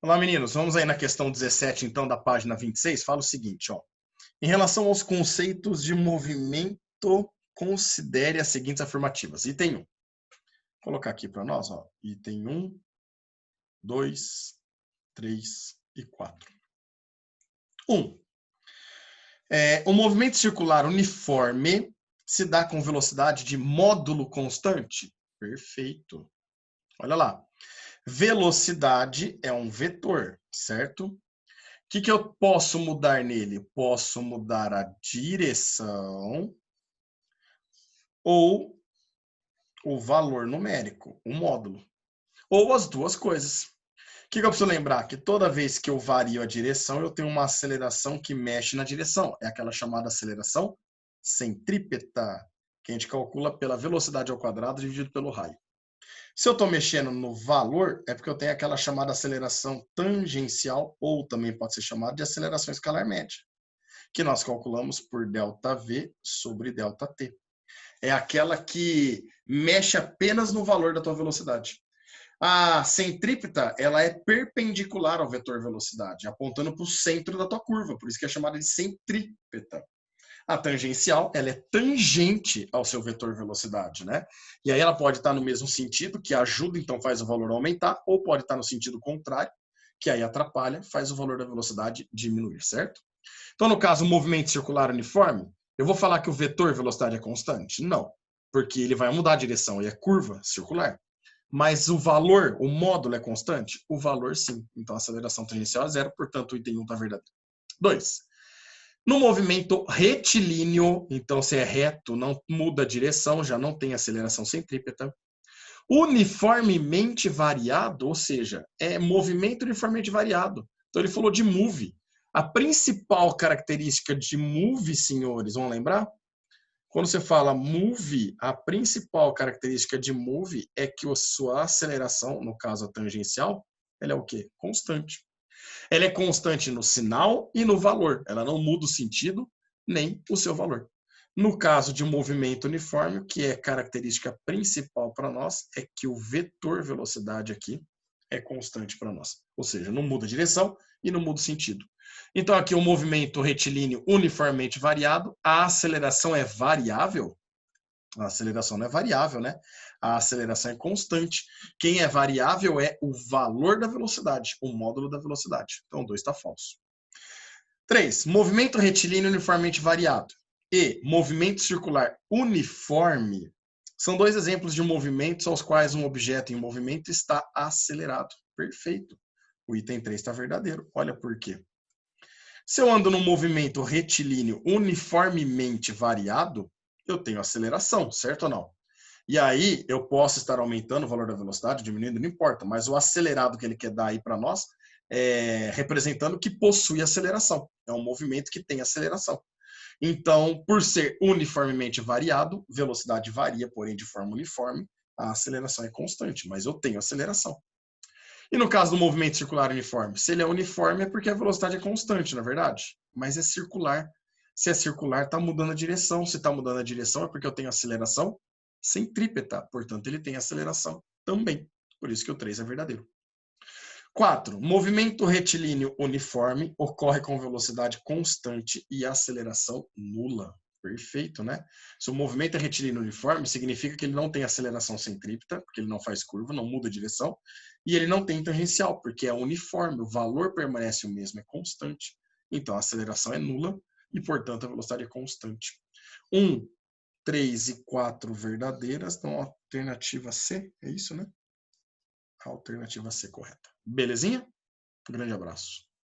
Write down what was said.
Olá, meninos. Vamos aí na questão 17, então, da página 26. Fala o seguinte, ó. Em relação aos conceitos de movimento, considere as seguintes afirmativas. Item 1. Vou colocar aqui para nós, ó. Item 1, 2, 3 e 4. 1. O movimento circular uniforme se dá com velocidade de módulo constante? Perfeito. Olha lá. Velocidade é um vetor, certo? O que eu posso mudar nele? Posso mudar a direção ou o valor numérico, o módulo. Ou as duas coisas. O que eu preciso lembrar? Que toda vez que eu vario a direção, eu tenho uma aceleração que mexe na direção. É aquela chamada aceleração centrípeta, que a gente calcula pela velocidade ao quadrado dividido pelo raio. Se eu estou mexendo no valor, é porque eu tenho aquela chamada aceleração tangencial, ou também pode ser chamada de aceleração escalar média, que nós calculamos por ΔV sobre ΔT. É aquela que mexe apenas no valor da tua velocidade. A centrípeta, ela é perpendicular ao vetor velocidade, apontando para o centro da tua curva, por isso que é chamada de centrípeta. A tangencial, ela é tangente ao seu vetor velocidade, né? E aí ela pode estar no mesmo sentido, que ajuda, então faz o valor aumentar, ou pode estar no sentido contrário, que aí atrapalha, faz o valor da velocidade diminuir, certo? Então, no caso, o movimento circular uniforme, eu vou falar que o vetor velocidade é constante? Não, porque ele vai mudar a direção e é curva circular. Mas o valor, o módulo é constante? O valor sim. Então, a aceleração tangencial é zero, portanto, o item 1 está verdadeiro. 2. No movimento retilíneo, então se é reto, não muda a direção, já não tem aceleração centrípeta. Uniformemente variado, ou seja, é movimento uniformemente variado. Então ele falou de move. A principal característica de move, senhores, vão lembrar? Quando você fala move, a principal característica de move é que a sua aceleração, no caso a tangencial, ela é o quê? Constante. Ela é constante no sinal e no valor. Ela não muda o sentido nem o seu valor. No caso de um movimento uniforme, o que é característica principal para nós é que o vetor velocidade aqui é constante para nós. Ou seja, não muda a direção e não muda o sentido. Então aqui o movimento retilíneo uniformemente variado, a aceleração é variável? A aceleração não é variável, né? A aceleração é constante. Quem é variável é o valor da velocidade, o módulo da velocidade. Então, 2 está falso. 3. Movimento retilíneo uniformemente variado e movimento circular uniforme são dois exemplos de movimentos aos quais um objeto em movimento está acelerado. Perfeito. O item 3 está verdadeiro. Olha por quê. Se eu ando num movimento retilíneo uniformemente variado, eu tenho aceleração, certo ou não? E aí eu posso estar aumentando o valor da velocidade, diminuindo, não importa, mas o acelerado que ele quer dar aí para nós é representando que possui aceleração. É um movimento que tem aceleração. Então, por ser uniformemente variado, velocidade varia, porém de forma uniforme, a aceleração é constante, mas eu tenho aceleração. E no caso do movimento circular uniforme? Se ele é uniforme é porque a velocidade é constante, na verdade, mas é circular. Se é circular, está mudando a direção. Se está mudando a direção é porque eu tenho aceleração centrípeta, portanto ele tem aceleração também. Por isso que o 3 é verdadeiro. 4. Movimento retilíneo uniforme ocorre com velocidade constante e aceleração nula. Perfeito, né? Se o movimento é retilíneo uniforme, significa que ele não tem aceleração centrípeta, porque ele não faz curva, não muda a direção, e ele não tem tangencial, porque é uniforme, o valor permanece o mesmo, é constante. Então a aceleração é nula e, portanto, a velocidade é constante. 1, 3 e 4 verdadeiras, então a alternativa C, é isso, né? A alternativa C correta. Belezinha? Um grande abraço.